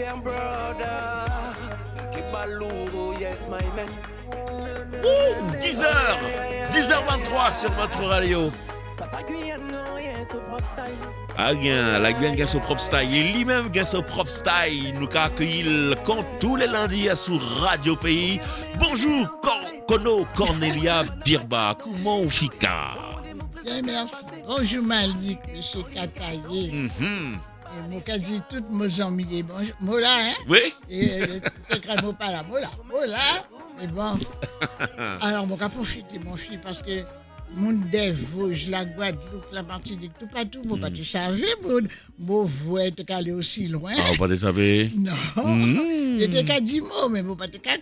Ouh, 10h23 sur votre radio. Ah bien, la Guyane gagne son propre style. Et lui-même gagne son propre style. Nous accueillons compte tous les lundis sur Radio Pays. Bonjour, Kono Cornelia Birba. Comment on fait? Bien, merci. Bonjour Malik, monsieur Kataye. Mon cas dit tout mes amis. Bonjour. Mola, hein? Oui. Et le mot pas là. Mola. Mais bon. Alors, mon cas profiter, mon fils, parce que mon Vosges, la Guadeloupe, la Martinique, tout partout, mon pas te savais, mon voix te calé aussi loin. Ah, vous ne savez? Non. J'étais qu'à 10 mots, mais mon pas te calé.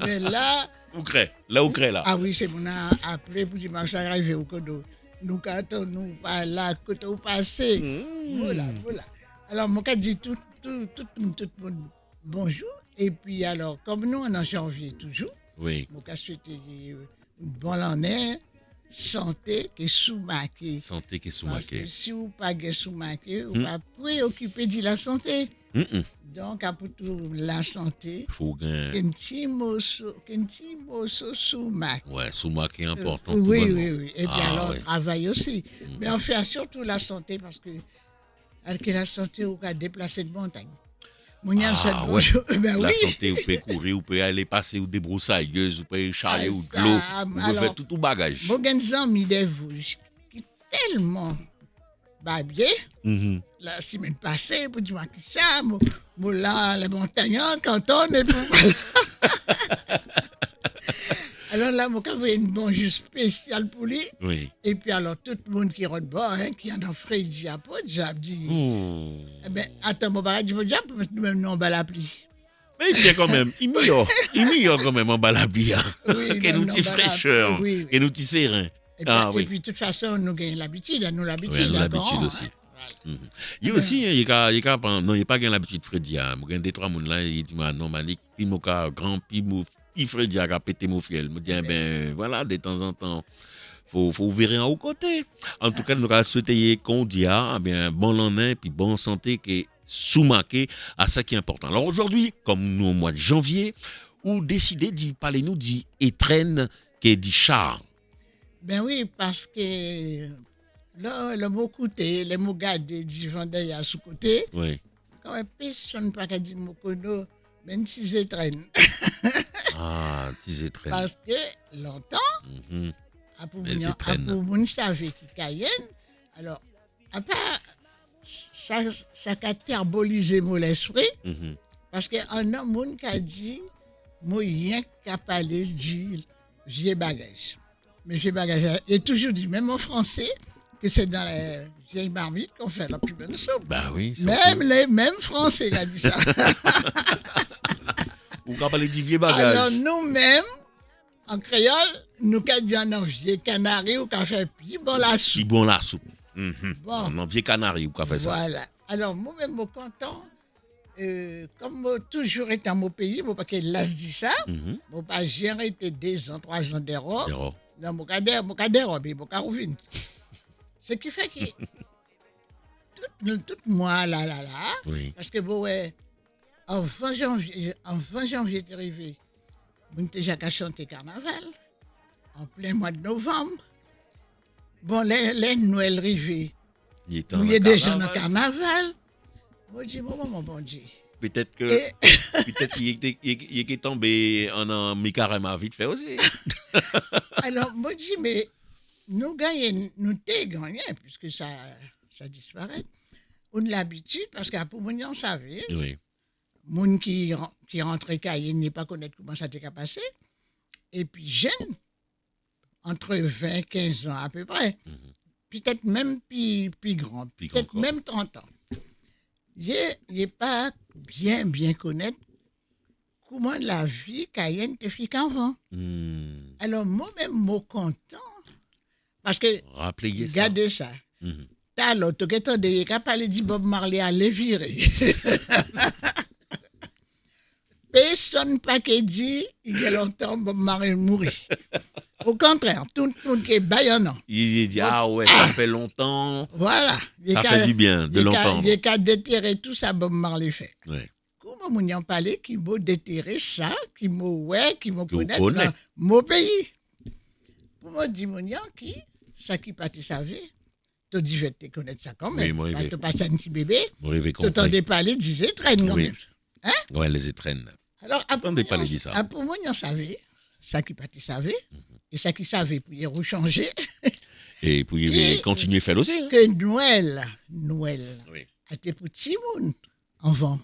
Mais là. Où crée là? Ah oui, c'est mon appelé pour dire que ça arrive au Kodo. Nous quand nous pas là, côté où passer. Voilà. Alors, mon cas dit tout le monde bonjour. Et puis, alors, comme nous, on est en janvier toujours, oui. Mon cas souhaite une bonne année, santé qui est sous-marquée. Santé qui est Parce sous-marquée. que si vous n'avez pas sous-marqué, vous ne pouvez pas préoccuper de la santé. Donc, pour tout la santé, il faut gagner. Un petit mot sous-marqué. Ouais, sous-marqué important. Oui. Et puis alors, travail aussi. Mais on fait surtout la santé parce que avec la santé, on peut déplacer de montagne. Ouais. Ben La oui. santé, vous pouvez courir, vous pouvez aller passer ou des broussailleuses, vous pouvez charler ou de l'eau, vous pouvez faire tout bagage. Bon, il y a des Vosges qui tellement bien. La semaine passée, pour dire que ça, là, les montagnes, quand on est alors là, mon cas, une bonjour spéciale pour lui. Oui. Et puis alors, tout le monde qui rentre bas, qui en a Freddy à pot, j'ai dit. Eh bien, attends, mon barrage, je veux déjà mettre même nom à la pluie. Mais il vient quand même, il meilleur quand même en bas la pluie. Oui, qu'il nous tire fraîcheur, qu'il nous tire serein. Et puis, de toute façon, nous gagnons l'habitude, nous l'habitude. Oui, nous l'habitude aussi. Il y a aussi, il y a pas l'habitude Freddy. Moi, il y a 2-3 personnes là, il dit, non, Malik, puis mon grand, puis Freddy a pété mon fiel. Je dis, voilà, de temps en temps, faut ouvrir en haut côté. En tout cas, nous allons souhaiter qu'on dise, bon lendemain, puis bonne santé, qui est sous-marqué à ça qui est important. Alors aujourd'hui, comme nous au mois de janvier, ou décidé d'y parler, nous dit étrennes, qui est dit char. Ben oui, parce que là, le mot côté, les mots gardés, dit Vendée à sous côté. Oui. Quand personne ne peut pas dire mot kono, même si c'est traîne. Ah, si traîne. Parce que longtemps, pour mon savait qui Cayenne, alors, à part ça a terbolisé mon esprit, parce qu'un homme qui a dit, moi, rien qu'à parler, dit, j'ai bagage. Mais j'ai bagage. Il a toujours dit, même en français, que c'est dans les vieilles marmites qu'on fait la plus bonne soupe. Ben oui. Même français, il a dit ça. Ou quand parler du vieux bagage. Alors, nous-mêmes, en créole, nous avons dit en vieux canari ou qu'on fait plus bon la soupe. Plus bon la soupe. Bon. En vieux canari ou qu'on fait ça. Voilà. Alors, moi-même, je suis content. Comme moi, toujours été dans mon pays, moi, parce que là, je dis ça, moi, pas j'ai été 2 ans, 3 ans d'Europe. Dans mon cas d'Europe, mais mon cas revient. Ce qui fait que tout moi, là, oui. Parce que, bon, ouais, en 20 janvier, t'es arrivé. Nous déjà qu'à chanter carnaval, en plein mois de novembre. Bon, les Noël arrivés, nous y est déjà dans le carnaval. Moi, je dis, bon Dieu. Peut-être qu'il est tombé en mi-carême vite fait aussi. Alors, moi, je dis, mais nous gagnons, nous t'es gagné, puisque ça disparaît. On a l'habitude, parce qu'à pour moi, on savait. Oui. Moun qui rentrait Cayenne n'est pas connaître comment ça t'est passé. Et puis, jeune, entre 20 et 15 ans à peu près, peut-être même plus grand, peut-être même 30 ans. Je n'ai pas bien connaître comment la vie Cayenne te fait qu'avant. Alors, moi-même, je suis content. Parce que, regardez ça. T'as l'autre qui a parlé de Bob Marley à les virer. Personne pas qui dit il y a longtemps Bob Marley mourir. Au contraire, tout le monde qui est baillant. Il dit ah ouais, ça fait longtemps. Voilà. Ça fait du bien de l'entendre. Il y a qu'à déterrer tout ça Bob Marley fait. Ouais. comment moun yon parle, qui m'a déterré ça, qui m'a ouais, qui m'a Que vous connaître connaît. dans mon pays. Pour moi, dit mon yon qui, ça qui pas te savait, tu dis, je vais te connaître ça quand Oui, même. moi, Tu passes un petit bébé, Vous l'avez tu t'entendais compris. parler, disais, traîne quand Oui. même. Ouais, les étrennes. Alors, Attendez pas les dire ça. pour moi, on savait, ça qui pas te savait, et ça qui savait pour y rechanger, Et puis, Et- continuer à faire aussi. Hein. que Noël, Oui. a été pour Timoun, en vent.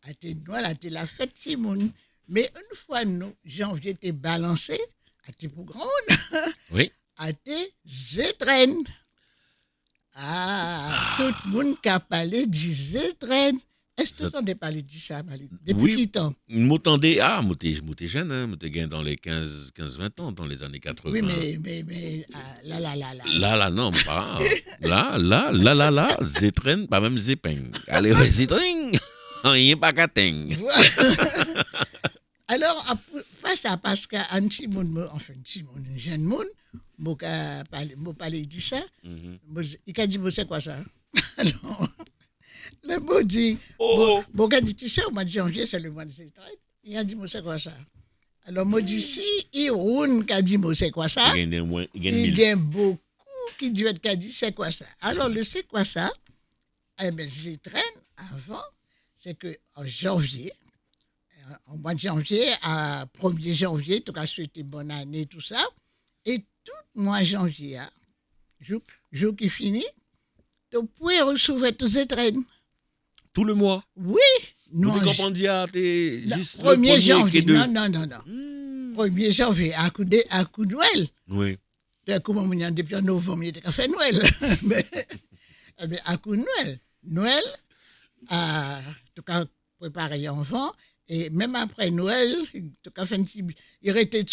A été Noël, a été la fête Timoun. Mais une fois, nous, janvier était balancé, a été pour grand monde, Oui. a été Zétren. Tout le monde qui a parlé dit Zétren. Est-ce que tu entendais parler de ça, Malik? Depuis Oui. qui temps? M'entendez, m'étais jeune, hein, m'étais dans les 15-20 ans, dans les années 80. Oui, mais là. Là, non, pas. Là, Zétren, pas même Zépeng. Allez, ouais, Zétren, rien pas qu'atteindre. Alors, pas ça, parce qu'un petit monde, enfin, un petit monde, un jeune monde, m'a parlé de ça. Il a dit, c'est quoi ça? Alors, le mot dit, Oh. il a dit, tu sais, au mois de janvier, c'est le mois de Zétren. Il a dit, c'est quoi ça? Alors, moi, dit, si Iroun qui a dit, c'est quoi ça? Il Il y a beaucoup qui disent, c'est quoi ça? Alors, le c'est quoi ça? Eh bien, Zétren, avant, c'est qu'en janvier, en mois de janvier, à 1er janvier, tu as souhaité bonne année, tout ça. Et tout le mois de janvier, jour qui finit, tu peux recevoir tous ces traînes. Tout le mois. Oui, Nous non. comprenons dire, t'es juste 1er janvier, de... non. 1er janvier, à coup de Noël. Oui. Comment on dit, depuis novembre, il a fait Noël. Mais à coup de Noël. Noël, tu as préparé en vent. Et même après Noël, tu as fait un petit. Il était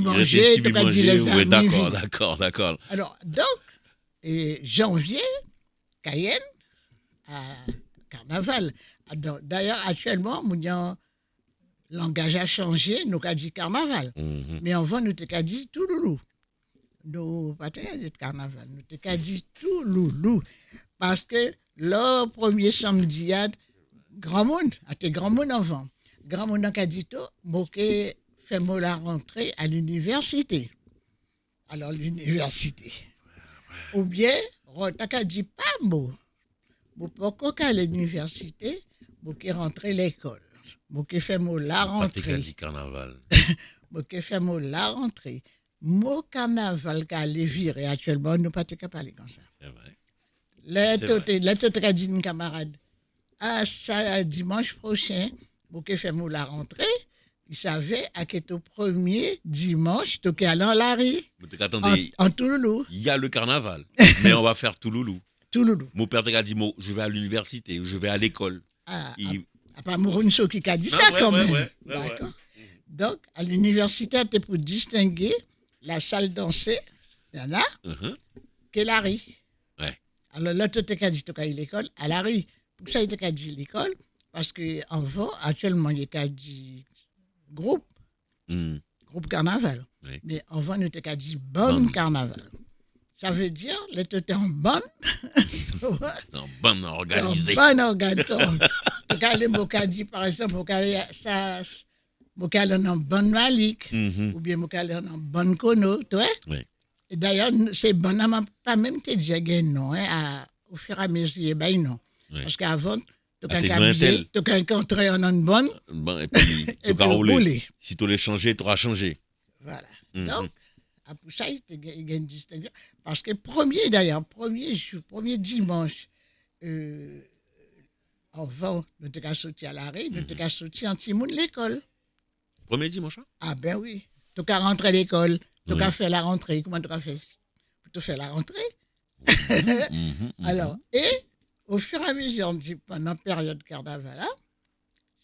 manger, tu as dit les amis. Oui, d'accord. Alors, donc, janvier, Cayenne, carnaval. D'ailleurs, actuellement, mon langage a changé, nous avons dit carnaval. Mais avant, nous avons dit tout loulou. Nous pas dit carnaval, nous avons dit tout loulou. Parce que le premier samedi, grand monde, grand monde avant. Grand monde a dit tout, moqué fait moi la rentrée à l'université. Alors, l'université. Ou bien, t'as dit pas mot. Pourquoi qu'à l'université, moqué rentrer l'école. Moqué fait moi la rentrée. Pas dit carnaval. Moqué fait moi la rentrée. Mon carnaval qu'a les virer actuellement, nous pas te parler comme ça. C'est vrai. Là, tu as dit une camarade. Ça, dimanche prochain, moqué fait moi la rentrée. Il savait à quel premier dimanche, tu es allé en Larry. Attendez, en Touloulou. il y a le carnaval, mais on va faire Touloulou. Touloulou. Mon père t'a dit, je vais à l'université, je vais à l'école. Pas Mourounso qui a dit ça quand même. D'accord. Donc, à l'université, tu es pour distinguer la salle dansée, il y en a, que Larry. Ouais. Alors là, tu as dit tu as l'école à Larry. Pour ça, il t'a dit l'école, parce qu'avant, actuellement, il y a dit groupe carnaval. Oui. Mais avant, nous t'ai dit bonne carnaval. Ça veut dire, là, tu es en bonne. En bonne organisée. En bonne organisée. Tu as les mots dit, par exemple, Mokale en bonne Malik, ou bien Mokale en bonne Kono, tu vois? Oui. Et d'ailleurs, c'est bon, on m'a pas même te dit non, au fur et à mesure, ben non. Oui. Parce qu'avant, tu as rencontré en bonne. Bon, et puis, tu vas rouler. Si tu l'as changé, tu auras changé. Voilà. Donc, pour ça, il y a une distinction. Parce que premier dimanche, avant, nous t'es sorti à l'arrêt, nous t'es sorti en Timoun l'école. Premier dimanche? Ah ben oui. Tu as rentré à l'école, tu as fait la rentrée. Comment tu as fait? Tu as fait la rentrée. Alors, et au fur et à mesure, pendant la période carnaval,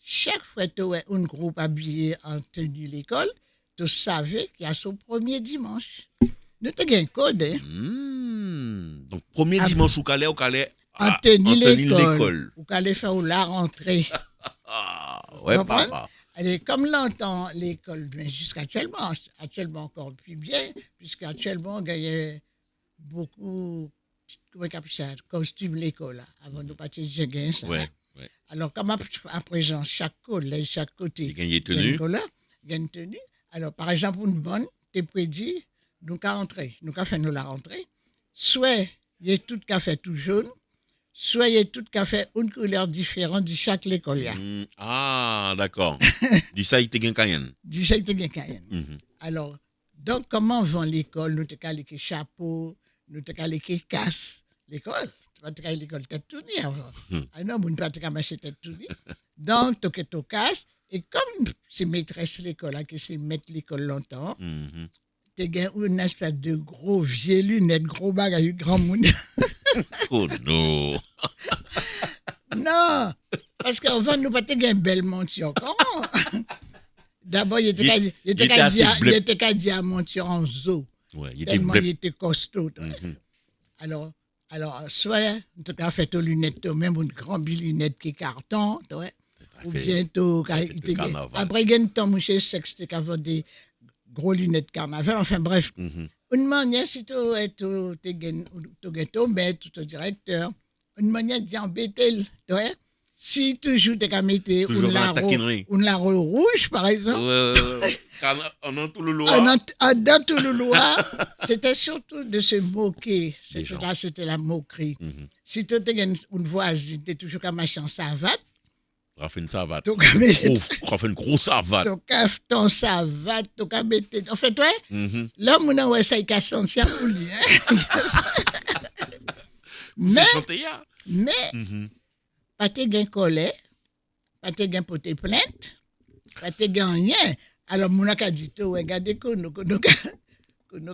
chaque fois que tu as un groupe habillé en tenue l'école, tu savais qu'il y a son premier dimanche. Nous avons un code. Donc, premier dimanche, vous allez en tenue l'école. Vous allez faire la rentrée. Ouais, papa. Allez, comme longtemps, l'école, mais jusqu'actuellement, encore plus bien, puisqu'actuellement, il y a beaucoup, comment on appelle ça, costumes l'école, avant de partir de Jeguin, ça. Ouais. Ouais. Alors, comme à présent, chaque collège, chaque côté, Il gagne il y a tenue. une couleur, il y a une tenue. Alors, par exemple, une bonne, t'es prédit, nous qu'à rentrer, nous qu'à faire nous la rentrée. Soit il y a tout qu'à fait tout jaune, soit il y a tout qu'à fait une couleur différente de chaque l'école. Ah, d'accord. Dis ça, il te gagne Cayenne. Dis ça, il te gagne Cayenne. Alors, donc, comment vend l'école? Nous te calé que chapeau, nous te calé que casse. L'école, tu vas te calé l'école tête tout nue avant. Ah non, mon pas te calé tête tout nue. Donc, tu te casse. Et comme c'est maîtresse l'école, hein, que c'est maître l'école longtemps, tu as une espèce de gros vieux lunettes, gros bagage, grand monde. Oh non. Non, parce qu'avant, nous pas une belle monture. Comment? D'abord, il était qu'à dire monture en zoo. Ouais, il était Tellement bleu. il était costaud. Alors, soit tu as fait tes lunettes, même une grande lunette qui est carton, ouais, ou bientôt. Après, il y a un temps où j'ai sexe, tu as des gros lunettes carnaval. Enfin, bref. Une manière, si tu es ton maître, ton directeur, une manière d'embêter, ouais. Si toujours tu as mis Toujours dans la taquinerie. une laro rouge, par exemple. On a tout le loir. Dans tout le loir, c'était surtout de se moquer. C'était la moquerie. Si tu as une voisine, tu es toujours comme machin en savate. On a fait une savate. On a fait une grosse savate. Ton savate, tu as mis. En fait, ouais, là, mon ouais, ça y a senti un peu. Mais, pas te gain colère, pas te gain pour tes plaintes, pas te gain rien. Alors, mon a dit, regardez que nous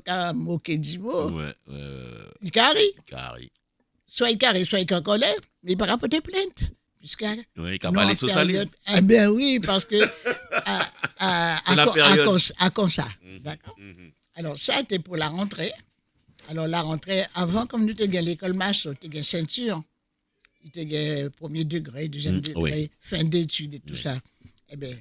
avons moqué du mot. Ouais. Il carré. Carré. Soit il carré, soit il en colère, mais il ne peut pas porter plainte. Oui, il a parlé sur ça. Eh bien oui, parce que à comme ça. D'accord. Alors, ça, c'était pour la rentrée. Alors, la rentrée, avant, comme nous avons l'école Masso, tu as ceinture. Tu as premier degré, deuxième degré, fin d'études et tout ça. Eh bien,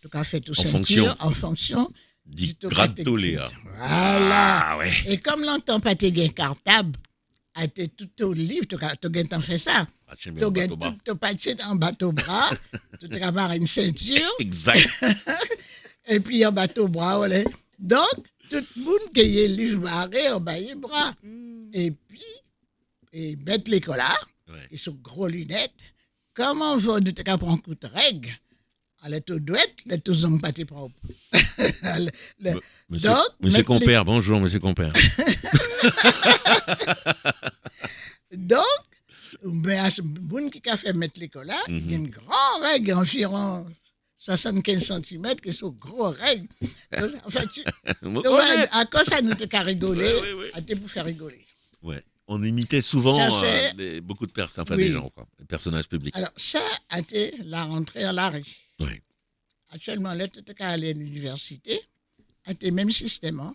tu as fait tout ceinture en fonction du grade de Léa. Voilà. Ah, ouais. Et comme longtemps, pas tu as cartable, tu as tout au livre, tu as fait ça. Tu as tout patché en bateau bras, tu as une ceinture. Exact. Et puis en bateau bras, voilà. Donc, tout le monde qui a le livre barré en bas les bras. Et puis, mettre l'école là, et sur gros lunettes, comment va nous prendre un coup de règle? Elle est tout douette, elle est tout zong pas propre. Monsieur Compère, bonjour, monsieur Compère. Donc, ben, bon qui a fait mettre l'école là, il y a une grande règle, environ 75 cm, qui sont gros règles. En fait, à cause ça, nous t'as rigolé, à te pour faire rigoler. Ouais. On imitait souvent beaucoup de personnes, enfin des gens, quoi, des personnages publics. Alors, ça a été la rentrée à l'arrêt. Oui. Actuellement, là, tu es allé à l'université, à tes mêmes systèmes, hein,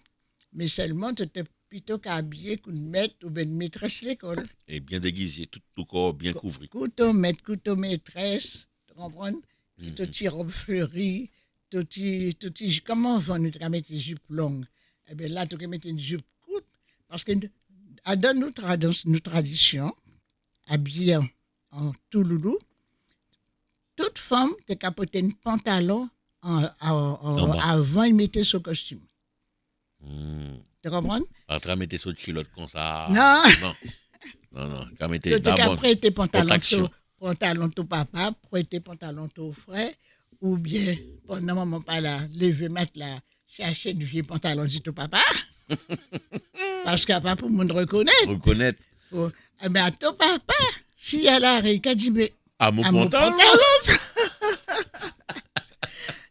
mais seulement tu étais plutôt qu'habillé qu'une maître ou une maîtresse de l'école. Et bien déguisé, tout corps bien couvert. Couteau maître, couteau maîtresse, tu comprends? Tout petit robe fleurie, tout petit, comment on va nous mettre des jupes longues? Eh bien là, tu peux mettre une jupe courte, parce que dans nos traditions, habillée en tout loulou, toute femme te capotait un pantalon avant de mettre son costume. Tu comprends? Pas de mettre son culotte comme ça. Non. Non. Quand mettre tu t'es prêté pantalon tout papa, prêter pantalon tout frère, ou bien, pendant maman pas là, lever mettre là, chercher du vieux pantalon du tout papa. Parce qu'il n'y a pas pour le monde reconnaître. Eh bien, ton papa, si elle arrive, il a dit, mais. À mon pantalon.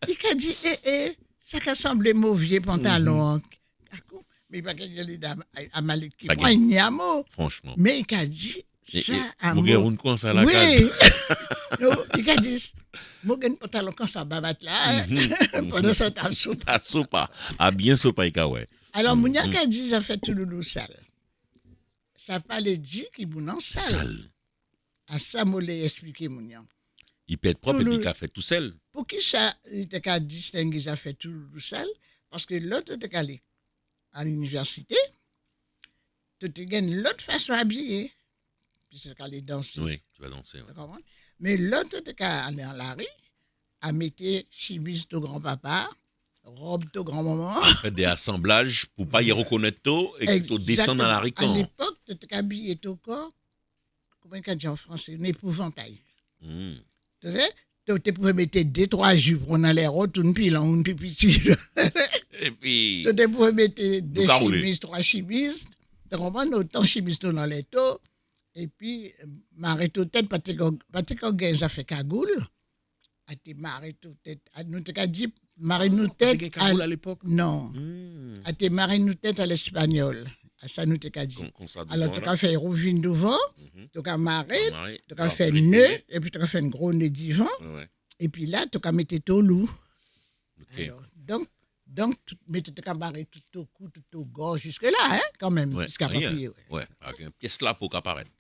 Il a dit, ça a semblé mauvais pantalon. Mais il n'y a pas qu'il à Malik qui prend un niamo. Franchement. Mais il a dit, ça a mauvais. Oui. Il a dit, moi, j'ai un pantalon comme ça, babat là. Pendant ça, tu as soupe. À soupe. À bien soupe, ouais. Alors, Mounia a dit, ça fait tout le sale. Ça pas le dit qu'il est sale. À ça, je l'ai expliqué, Mounia. Il peut être propre et puis il a fait tout seul. Pour qui ça, il a distingué, ça fait tout le sale? Parce que l'autre est allé à l'université, tu as l'autre façon d'habiller. Puis tu es allé danser. Oui, tu vas danser. Ouais. Mais l'autre, t'es qu'à aller en la rue, à mettre chemise au grand-papa, robe au grand-maman. Fait des assemblages pour pas y reconnaître tout et que tu descends dans la À rican. l'époque, tu t'es habillé ton corps, comment on dit en français, un épouvantail. Mm. Tu sais, tu pouvais mettre 2-3 jupes, on allait retourner, puis là, on petit. Et puis, Tu pouvais mettre des caroulé. chemises, 3 chemises, tu comprends, autant chemises dans les taux, et puis, marrer tout tête, parce que gain, ça fait cagoule, à te marrer tout tête, à nous te dit, marrer nous tête, à l'époque. non, Mm. à te marrer nous tête à l'espagnol, à ça nous te dit. Comme ça, Alors, tu devant, as fait rouge devant, Mhm. tu as marré, Marie, tu as fait nœud, et puis tu as fait un gros nœud divan, Ouais, et puis là, tu as mis ton loup. ok. Alors, donc, mais tu as marré tout au cou, tout au gorge, jusque-là, hein, quand même, Ouais, jusqu'à rien. papier. Ouais. Ouais, avec une pièce là pour qu'apparaître.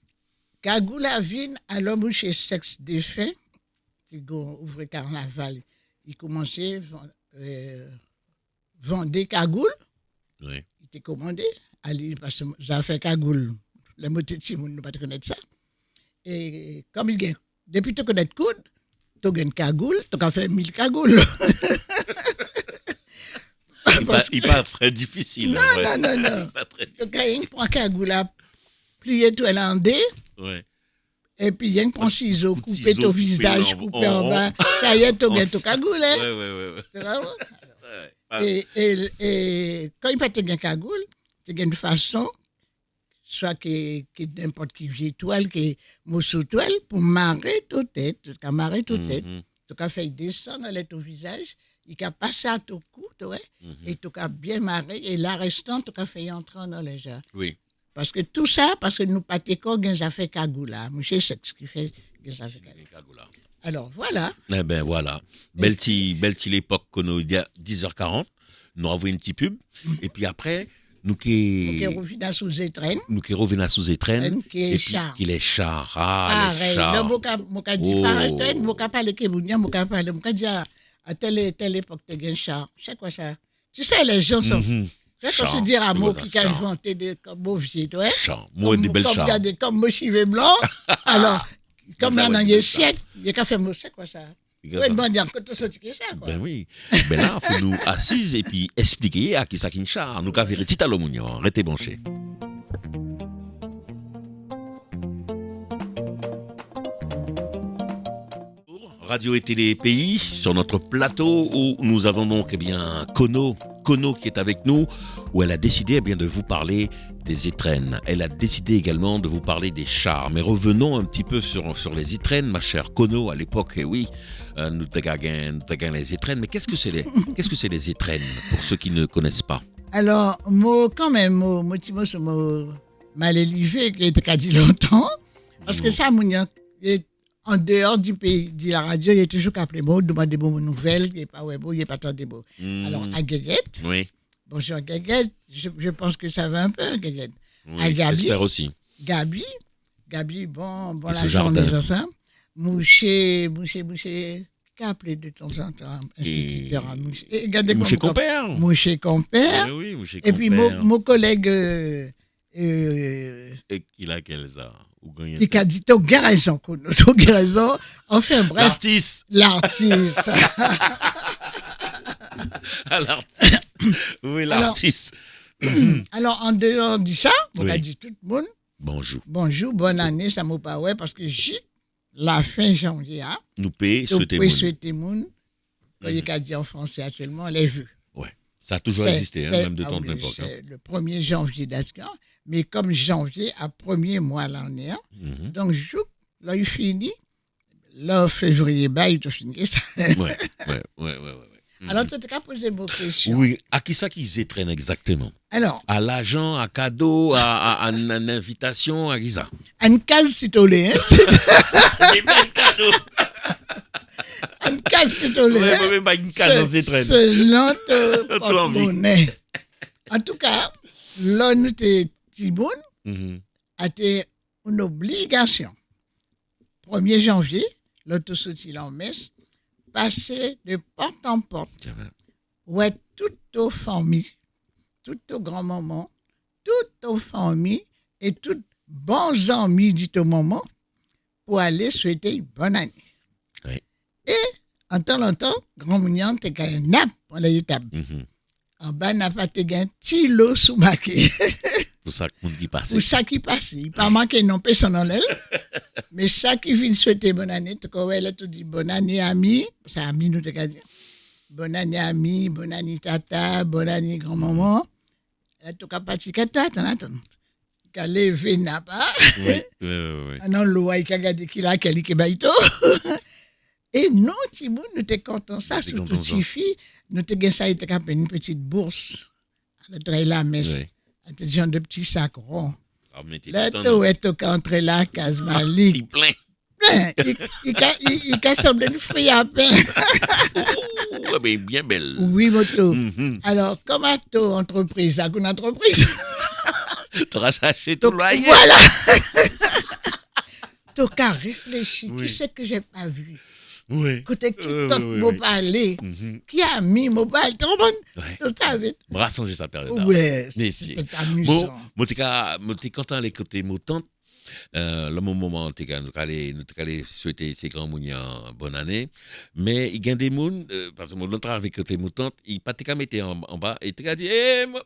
Cagoule à vine, à l'homme chez sexe défait, qui ouvre carnaval, il commençait à vendre des cagoules, Oui. il était commandé, allez, parce que ça fait cagoule, les mots de Simon ne pas te connaître ça. Et comme il gagne, depuis que tu connais coude, tu gagnes cagoule, tu as fait 1000 cagoules. Il pas très difficile. Non, en vrai. non, non, non. Pas très- Tu gagnes pour un cagoule à plier tout en deux. Ouais. Et puis, il y a un grand ciseau, Coup de couper ciseau, ton couper visage, en- couper en en bas. rond. Ça y est, tu En- gagnes ton cagoule. Hein? Ouais. Tu vois? Ouais. Ah, Et quand il pas te gagner cagoule, tu gagnes une façon, soit que n'importe qui vieille toile, que morceau toile, pour marrer ta tête. Tu as marré ta tête. mhm, Tu as fait descendre ton visage, il a passé à ton cou, tu vois, mhm. et tu as bien marré, et la restante, tu as fait entrer dans les gens. Oui. Parce que tout ça, parce que nous pas qu'on a fait cagoula. Monsieur, c'est ce qui fait que ça fait cagoula. Alors voilà. Eh ben voilà. Belle petite l'époque que nous, il y a 10h40, nous avons une petite pub. Et puis après, nous qui Qui revient sous les traînes, revenons sous étrennes. qui Et est puis char. qui les chars. Ah, les Pareil. chars. Le moka dit Oh. pareil, moka parle que vous moka parle, moka dit à telle époque, tu as un char. C'est quoi ça? Tu sais, les gens sont. Mhm. C'est Char. qu'on se dit à C'est mot quoi ça, qui a char? inventé des mots vieux, ouais. Chars. Moi, des belles chars. Comme moi, chivé blanc. Alors, comme Ben, dans ouais, les des siècles, il y a qu'à faire mot, c'est quoi ça? Oui, bon, dire que tu sais ce que c'est, quoi. Ben oui. Ben là, il faut nous assises et puis expliquer à qui ça qui char. Nous avons petit à l'omonion. Restez branchés. Radio et Télé Pays, sur notre plateau où nous avons donc Kono qui est avec nous, où elle a décidé de vous parler des étrennes. Elle a décidé également de vous parler des chars. Mais revenons un petit peu sur les étrennes, ma chère Kono. À l'époque, oui, nous avons les étrennes. Mais qu'est-ce que c'est les étrennes, pour ceux qui ne connaissent pas? Alors, moi, quand même, moi, c'est mon mal élevé qui était dit longtemps. Parce que ça, en dehors du pays, de la radio, il y a toujours qu'après moi, demander des bonnes nouvelles, il n'y a pas ouais, bon, il n'y a pas tant de beaux. Alors, à Guéguette, Oui, bonjour Guéguette, je pense que ça va un peu, Guéguette. oui, À Gabi. j'espère aussi. Gabi, bon, Et la ce journée jardin. ensemble. Mouché, qui a appelé de temps en temps, instituteur à Mouché. Et regardez Mouché comment- compère. Mouché compère. Oui, Mouché Et puis, compère. mon collègue, Et qu'il a quels arts ou gagne- il a dit, t'as bien raison, Kono, t'as bien raison. Enfin, bref, L'artiste. l'artiste. Ah, l'artiste. Oui, l'artiste. Alors, en dehors de ça, on Oui. a dit tout le monde, Bonjour. bonjour, bonne année, ça m'a pas ouais, parce que j'ai la fin janvier, hein. Nous payons ce Donc, oui, témoin. souhaiter moun, quand il a dit en français actuellement, on l'a vu. Ouais. Ça a toujours existé, hein, même de temps de l'époque. Hein. C'est le 1er janvier d'accord, mais comme janvier à 1er mois l'année, hein, Mhm. donc là il finit, là février, bah il te finit ça. Ouais. Mhm. Alors tu as posé vos questions. Oui, à qui ça qu'ils étreignent exactement? Alors, À l'agent, à cadeau, à une invitation, à qui ça? une case citolée, hein, Des belles cadeaux. une case citolée. Ouais, hein. ouais, pas une case aux étrennes. Selon ton Ton porte-monnaie. En tout cas, là nous t'es Tiboun, Mhm. a été une obligation. 1er janvier, l'auto sorti en messe, passer de porte en porte, Tiens, ben, ouais, toutes aux familles, toutes aux grands-mamans, toutes aux familles et toutes bons amis, dit au moment, pour aller souhaiter une bonne année. Oui. Et, en temps longtemps, grand mounian, t'es qu'un nappe pour l'étape. En bas, n'a pas t'es qu'un petit lot sous maquet. Pour ça que monde qui passe. Pour ça qui passe. Il pas manqué non personne en l'aile. Mais ça qui vient souhaiter bonne année, tu vois, elle a tout dit bonne année, ami. Ça, ami, nous te qu'à dire. Bonne année, ami, bonne année, tata, bonne année, grand-maman. Elle tout qu'à partir qu'à tata, attends. Qu'à lever n'a pas. Oui. Non, l'eau, il a gardé qu'il a, qu'elle est baïto. Et nous, Timoun, nous t'es contents ça, surtout les filles. Nous t'es gagné ça, il t'a fait une petite bourse. Le travail là, mais c'est genre de petits sacs ronds. Là, tu es entré là, Kazmalik. Il plein. Il a semblé une fruit à peine. Oh, mais bien belle. Oui, moto. Alors, comment ton entreprise, une entreprise? Tu auras cherché tout loyer. Voilà. Tu as réfléchi. Qui c'est que j'ai pas vu? Oui. Côté qui tente m'a parlé, qui a mis m'a parlé, tout le monde, tout ça vite. Bras changer sa période. Ouais, c'est amusant. Moi, t'es content les côtés mon tante. Le moment t'es allé souhaiter ces grands mounions bonne année, mais il y a des moun parce que mon l'autre avec côté mon tante, il pas t'es mettre en bas et t'es dit moi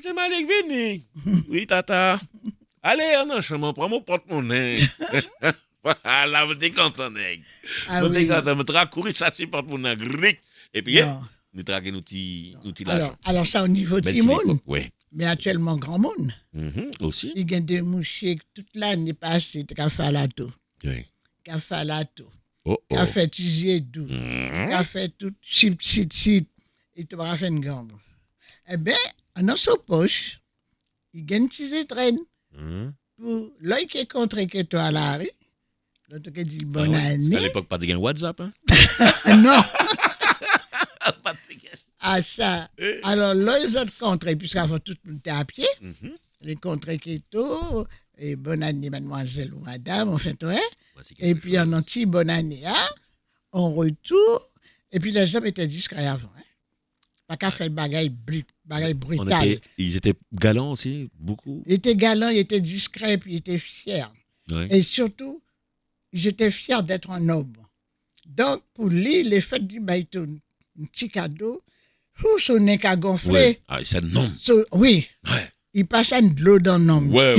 j'ai mal venir. Oui tata. Allez on enchaînement prends mon porte-monnaie. Voilà, vous êtes content, nèg. Vous êtes content, vous avez couru chasser porte-monnaie grec. Et puis, nous traquons nous l'argent. Alors, ça au niveau de Simone. Oui. Mais actuellement, grand monde. Aussi. Il y a des mouchés toute l'année passée, qui a fait la tour. Oui. Qui a fait la tour. Qui a fait tizier doux. Qui a fait tout chip. Et tu vas faire une gambe. Eh bien, dans sa poche, il y a une tizier traîne. Pour l'œil qui est contre que toi à la rue. L'autre qui dit bonne année. À l'époque, pas de WhatsApp, hein? Non. Ah, ça. Alors, là, les autres contrées, puisqu'avant tout le monde était à pied, les contrées qui étaient tout, et bonne année, mademoiselle ou madame, on fait, ouais. Et puis, en anti, bonne année, hein? On retourne. Et puis, les hommes étaient discrets avant, hein? Pas qu'à faire bagaille brutal. Ils étaient galants aussi, beaucoup. Ils étaient galants, ils étaient discrets, puis ils étaient fiers. Ouais. Et surtout, ils étaient fiers d'être un homme. Donc, pour lui, les fêtes du baïton, un petit cadeau, son nez a gonflé. Ouais. Ah, c'est un homme. Oui. Ouais. Il passe un de l'eau dans le nom. Ouais.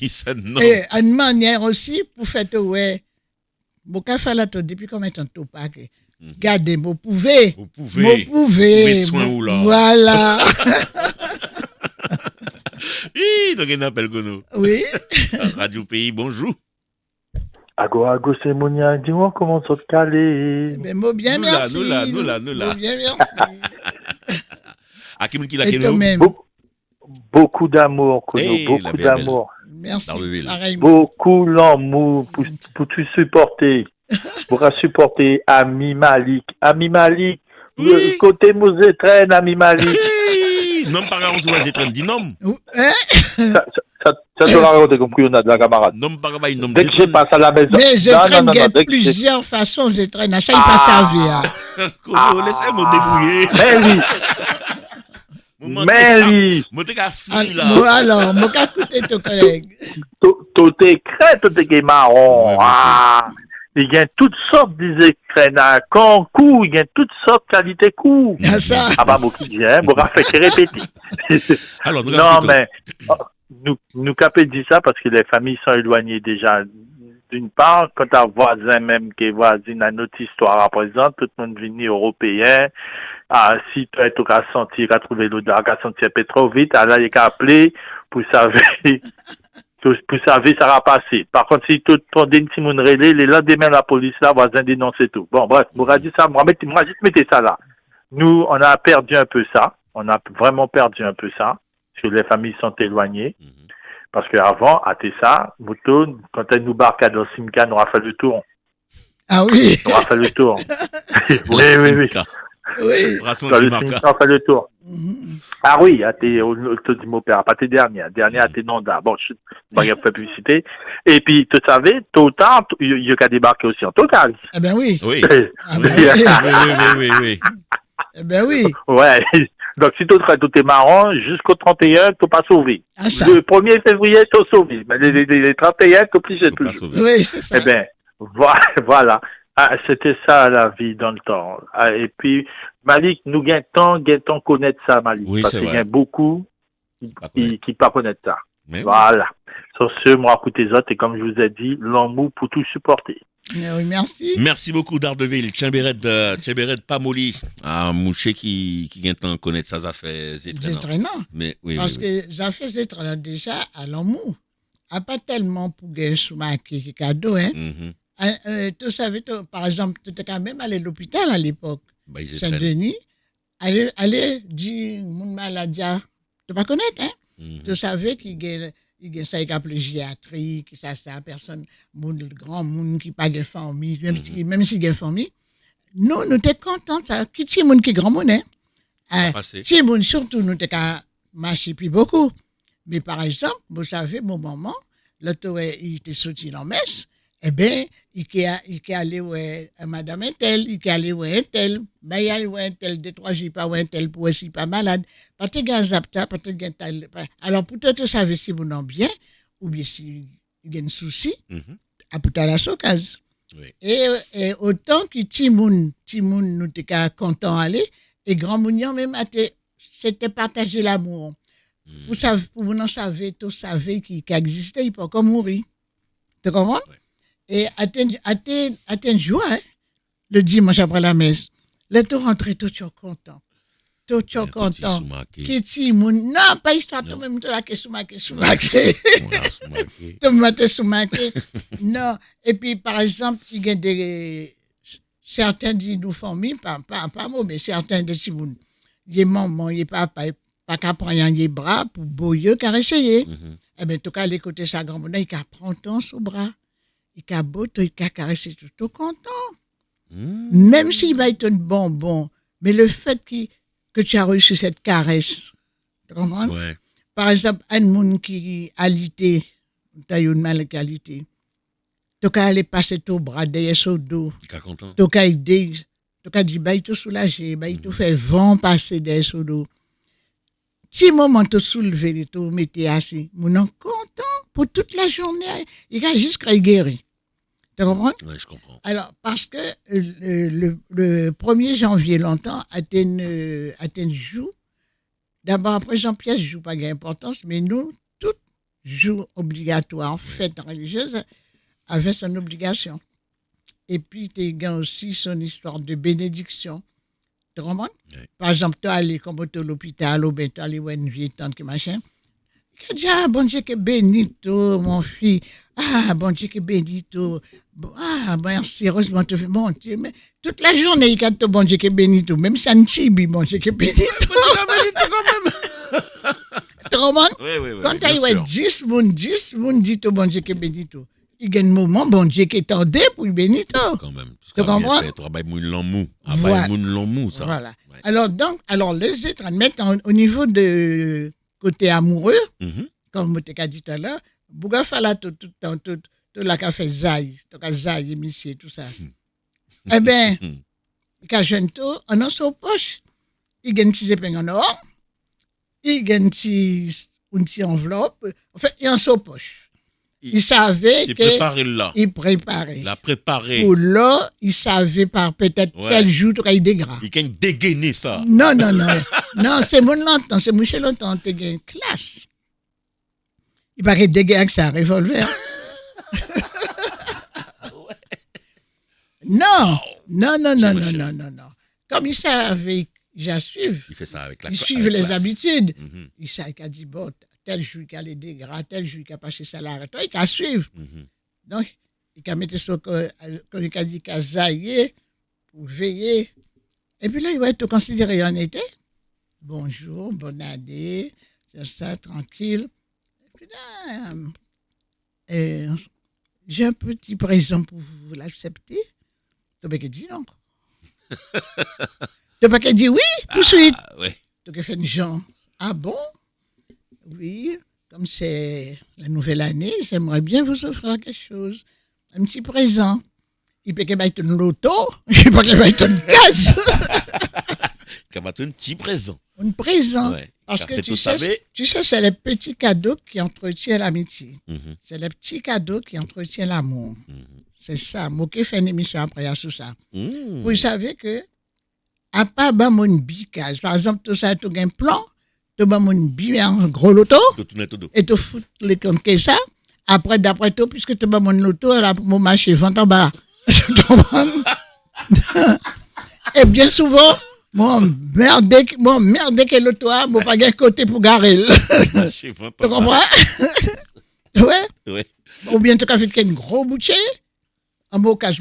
Il s'est nom. Et une manière aussi pour faire tout, ouais. Bon, qu'à faire là, depuis combien de temps, pas que. Gardez, vous pouvez. Vous pouvez soin ou là. Voilà. Donc, il appelle que nous. Oui. Radio Pays, bonjour. Ago, c'est Monia. Dis-moi comment ça te calé. Ben, moi, bien, merci. Nous là. Bien, merci. À qui qui l'a nous? Beaucoup d'amour, beaucoup d'amour. Merci. Beaucoup d'amour pour te supporter. Pour supporter Ami Malik. Oui. Côté Mouzetraine, Ami Malik. Non, par exemple, on se voit dis non. Ça te l'a raconté comme on a de la camarade. Non, par exemple, dès que je passe à la maison. Mais Zétraine, il y a plusieurs façons, Zétraine. Ça, il passe à vie. Laissez-moi débrouiller. Mais lui. Alors, moi, écoutez ton collègue. Tout est crête, tout est marron. Il y a toutes sortes d'écrans à concours, il y a toutes sortes de qualités cours. Ah bah, beaucoup bien, bon, fait que répéter. Non, mais, nous capons dit ça parce que les familles sont éloignées déjà. D'une part, quand un voisin même qui est voisin a notre histoire à présent, tout le monde venu européen. Si tu es au cas senti, à trouver l'eau de la cas senti un peu trop vite, alors il y a qu'à appeler pour savoir. Pour savoir, ça va passer. Par contre, si tout ton Simone relais, le lendemain, la police, là, voisin dénonce tout. Bon, bref, moi, dit ça, moi, juste mettez ça là. Nous, on a perdu un peu ça. On a vraiment perdu un peu ça. Parce que les familles sont éloignées. Parce qu'avant, à Tessa, Mouton, quand elle nous barque à Simca, on a fait le tour. Ah oui? On a fait le tour. Oui. Oui. On a fait le tour. Ah oui, à tes opéra, pas tes dernières à tes Nanda. Bon, je vais faire publicité. Et puis, tu savais, tôt ou tard, il y a qu'à débarquer aussi en total. Eh ben oui. Oui. Ah ben oui. Oui. Eh ben oui. Ouais. Donc, si tu traites tous tes marrons, jusqu'au 31, tu pas sauvé. Ah, ça. Le 1er février, tu sauvé. Mais les 31, tu obligé Faut pas toujours. sauver. Oui, c'est ça. Eh bien, voilà. Ah, c'était ça la vie dans le temps. Ah, et puis, Malik, nous gagnons connaître ça, Malik. Oui, parce c'est qu'il y vrai. a beaucoup Pas connaître. qui pas connaissent ça. Mais oui. Voilà. Sur ce, moi, écoutez autres, et comme je vous ai dit, l'amour pour tout supporter. Oui, merci. Merci beaucoup Daredevil, Tchemberet Pamoli, à Mouché qui gagne connaître ça, ça fait C'est étonnant. traînant. Mais oui, Parce oui, oui. que ça fait c'est traînant déjà à l'amour. Pas tellement pour gagner sous ma qui cadeau, hein. Mhm. Tu savais, par exemple, tu étais quand même allé à l'hôpital à l'époque, Bah, ils étaient Saint-Denis, aller dire, mon malade, tu pas connaître, hein? Mhm. Tu savais qu'il y a ça qui appelle gériatrie, que ça c'est une personne, le grand monde qui pas de famille, même si il y a famille. Nous t'es contents, ça, qui est monde qui est grand monde, hein? Ça a passé. Si monde surtout, nous t'es qu'à marcher plus beaucoup. Mais par exemple, vous savez, mon maman, l'autre, il était sorti dans la messe, eh bien, il est allé ouais, madame un tel, il est allé ouais un tel, ben il y a ouais un tel, 2-3 jours, pas ouais un tel, pour aussi pas malade, pas te gars zapta, pas te gars tel. Alors, pour te savoir si vous n'en bien, ou bien si il y a un souci, Mhm. à pour la socase. Oui. Et autant que Timoun, nous t'es content aller, et grand mounion même, c'était partager l'amour. Mhm. Vous n'en savez, tout savez qui existait, il peut encore mourir. Tu comprends? Ouais. Et atteint joie, hein, le dimanche après la messe. Le tout rentré, tout est content. Tout est Un petit content. sous-marqué. Qui Timoun, non, pas histoire, Non. toi-même, tu l'as que sous-marqué. Voilà, sous-marqué. Tu m'as sous-marqué. Non. Et puis, par exemple, il y a certains de nos familles, pas moi, mais certains de ces gens, il y a maman, il y a papa, pas qu'à prendre les bras pour boyer, caresser. Mhm. Eh bien, en tout cas, les côtés sa grand-mère, il a pris ton sous bras. Il a beau, il a caressé tout content. Mhm. Même s'il va être un bonbon, mais le fait que tu as reçu cette caresse, tu comprends? Ouais. Par exemple, un monde qui a alité, tu as eu une malqualité, tu as allé passer ton bras derrière son dos, Il est content. tu as aidé, tu as dit, il te soulagé, il te fait vent passer derrière son dos. Si moment tu soulevé, tu mettais assis, mon est content pour toute la journée, il a jusqu'à guérir. Tu comprends? Ouais, je comprends. Alors, parce que le 1er janvier, longtemps, Athènes joue. D'abord, après Jean-Pierre joue pas d'importance, mais nous, tout jour obligatoire, fête religieuse, avait son obligation. Et puis, tu as aussi son histoire de bénédiction. Tu comprends? Ouais. Par exemple, tu es allé comme tu à l'hôpital, ou bien tu es allé voir une vieille tante qui machin. Tu dis, ah, bon Dieu que bénito, mon fils. Ah, bon Dieu que bénito. Ah, merci, heureusement, tu fais bon Dieu. Mais toute la journée, il y a bon Dieu que bénito. Même ça ne tibi, bon Dieu que bénito. Tu comprends? Oui, oui, oui. Quand tu bien as sûr. 10 moun dit au bon Dieu que bénito. Il y a un moment, bon Dieu qui t'aidait pour bénito. Quand même. Tu comprends? Tu as moun l'emmou. Voilà. Moun l'emmou, ça. Voilà. Ouais. Alors les êtres, admettent, au niveau de côté amoureux, Mhm. comme tu as dit tout à l'heure, Bouga Fala, tout la café Zaï, tout la Zaï, émissé, tout ça. Eh bien, Mhm. quand je ne en a son poche, il y a un petit épingle en or, il y a une petite enveloppe, enfin, il y a en son poche. Il savait C'est que préparé là. il préparait. Il a préparé. Pour là, il savait par peut-être Ouais. tel jour qu'il y a des gras. Il a dégainé ça. Non. Non, c'est mon longtemps, c'est Michel longtemps, tu as une classe. Il paraît dégueu avec ça, revolver. Non. Comme il savait, j'ai suivi. Il fait ça avec la Il avec suivait les classe. habitudes. Mhm. Il savait qu'il a dit, bon, tel jour qu'il y a les dégâts, tel jour qu'il a passé ça là, toi, il a suivre. Mhm. Donc, il a mis son, comme il a dit, qu'il a zaillé pour veiller. Et puis là, il va être considéré en été. Bonjour, bonne année, c'est ça, tranquille. Et puis là, j'ai un petit présent pour vous l'accepter. Tu n'as pas dit non. Tu n'as pas dit oui, tout de suite. Ah, ouais. Tu as fait une genre, ah bon? Oui, comme c'est la nouvelle année, j'aimerais bien vous offrir quelque chose. Un petit présent. Il peut qu'il y ait une loto, il peut qu'il y ait une case. un petit présent. Un présent. Ouais. Parce Après, que tu savais. tu sais, c'est les petits cadeaux qui entretiennent l'amitié. Mhm, C'est les petits cadeaux qui entretiennent l'amour. mhm. C'est ça. Moi qui fais une émission après sur ça. Mhm. Vous savez que, à part mon bicage, par exemple, tout ça, tu as un plan, tu as mon billet en gros loto, Tout. et tu fous les comptes que ça. Après, d'après tout, puisque tu as mon loto, là, pour mon marché, vente en bas. Et bien souvent, mon merde que l'auto a, mon pas de côté pour garer. Tu comprends? Ouais. Ouais. Ou bien tu as fait un gros boucher. En mon cas,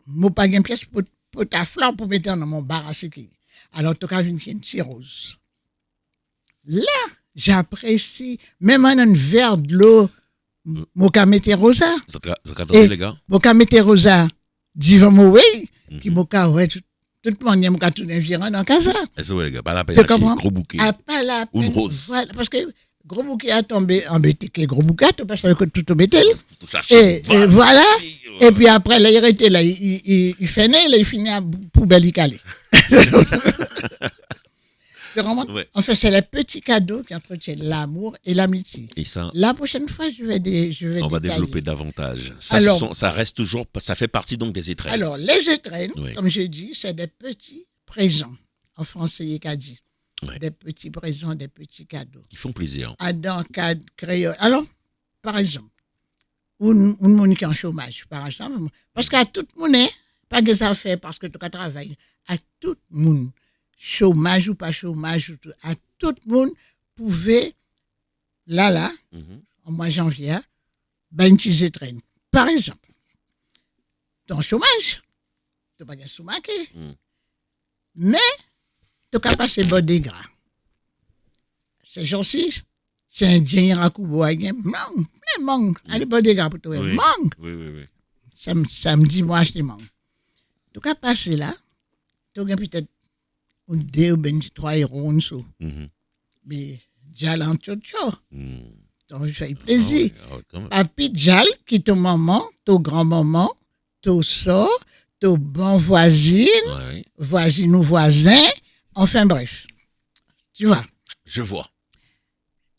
mon pas de pièce pour ta fleur pour mettre dans mon bar à sécurité. Alors, tu as vu une cirrhose. Là, j'apprécie. Même en un verre de l'eau, mon cas mettre rosa. Vous entendez, les gars? Mon cas mettre rosa. Dis-moi, oui. Qui mon cas, ouais. Tout le monde, il y a tout environ dans casa. C'est vrai, les gars. Pas la peine Tu d'acheter comprends? gros bouquet. Ah, pas la Ou une peine. rose. Voilà, parce que gros bouquet a tombé embêté que gros bouquet, tu passes que tout embêté. Tout chercher. Et voilà. Et puis après, là, il arrêté, là, il fait né, là, il finit à poubelle, il calé. Tu comprends? Ouais. En fait, c'est les petits cadeaux qui entretiennent l'amour et l'amitié. Et ça, La prochaine fois, je vais on va détailler. développer davantage. Ça, Alors- ça reste toujours, ça fait partie donc des étrennes. Alors, les étrennes, Oui. comme je dis, c'est des petits présents. En français, il y a dit. Ouais. Des petits présents, des petits cadeaux. Qui font plaisir. Dans le cadre créole. Alors, par exemple, une monde qui est en chômage, par exemple, parce qu'à tout le monde, pas des affaires parce que tu travailles, à tout le monde, chômage ou pas chômage, à tout le monde pouvait, là, Mhm. en mois de janvier, ben, une petite étrenne. Par exemple, ton chômage, tu n'as pas de chômage, Mm. mais tu n'as pas passé bon des gras. C'est gentil. C'est un génie à couper, mangue. Allez, bon des gras pour toi. Oui. Mangue. Oui. Samedi, moi, acheter mangue. Tu as passé là, tu as peut-être un 2 ou 3 euros en dessous. Mhm. Mais j'ai en tchotcho. Mm. Donc, je fais plaisir. Ah ouais, quand même. Papi Djal, qui est ton maman, ton grand-maman, ton sort, ton bon voisine, Ouais. voisine ou voisin, enfin bref. Tu vois. Je vois.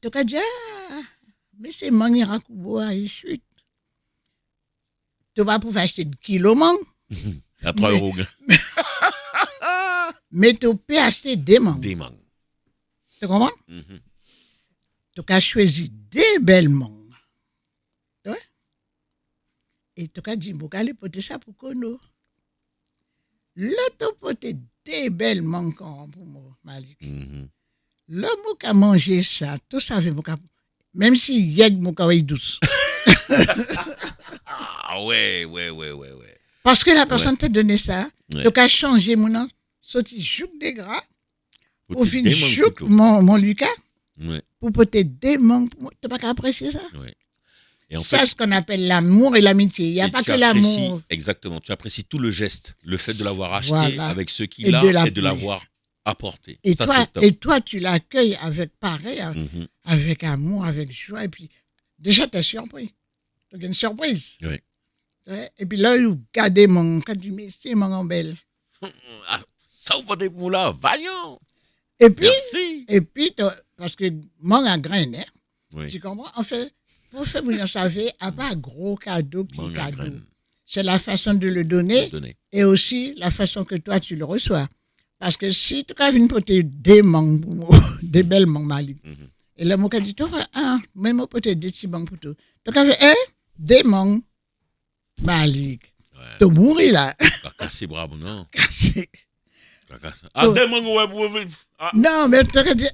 Tu as dit, ah, mais c'est mangue rakouboa, il chute. Tu vas pouvoir acheter 2 kilos mangue, À 3 Mais- euros. mais tu peux acheter des mangues. Des mangues. Tu comprends? Mhm. Tu as choisi des belles mangues. Ouais. Et tu as dit, je vais porter ça pour Kono. Là, tu as porté des belles mangues pour moi, Malik. Mhm. L'homme qui a mangé ça, tout ça, même si yeg mon est douce. Ah ouais. Parce que la personne t'a donné ça, Ouais. tu as changé mon nom, sorti jouk des gras, Faut au que fin des mangues jouk plutôt. mon Lucas, Ouais. pour porter des mangues. Tu n'as pas apprécié ça? Et en Ça, fait, ce qu'on appelle l'amour et l'amitié. Il n'y a et pas tu que apprécies- l'amour. Exactement. Tu apprécies tout le geste, le fait de l'avoir acheté Voilà. avec ceux qui Et l'a de et de l'appeler. l'avoir apporté. Et Ça, toi, c'est top. et toi, tu l'accueilles avec pareil, Mhm. avec amour, avec joie. Et puis, déjà, tu es surpris. Tu as une surprise. Oui. Ouais, et puis là, il regardait mon. Quand tu dis, c'est mon belle. Ah, ça vous des moulins, vaillant. Et puis, Merci. parce que mon a grain, hein, Oui. tu comprends? En fait, pour faire vous en savez, à pas gros cadeau qui est Mangue à cadeau. graines. C'est la façon de le donner Donner. et aussi la façon que toi, tu le reçois. Parce que si tu as une porter des mangues, des belles mangues, Malik, Mhm. et là, moi, je dis, même moi, peut-être des petits mangues pour toi. Tu as des mangues, Malik. Ouais. Tu mourir là. T'as cassé bravo, non? C'est- T'as cassé. Ah, Oh. des mangues, ouais, pour. Ah. Non, mais tu as dit,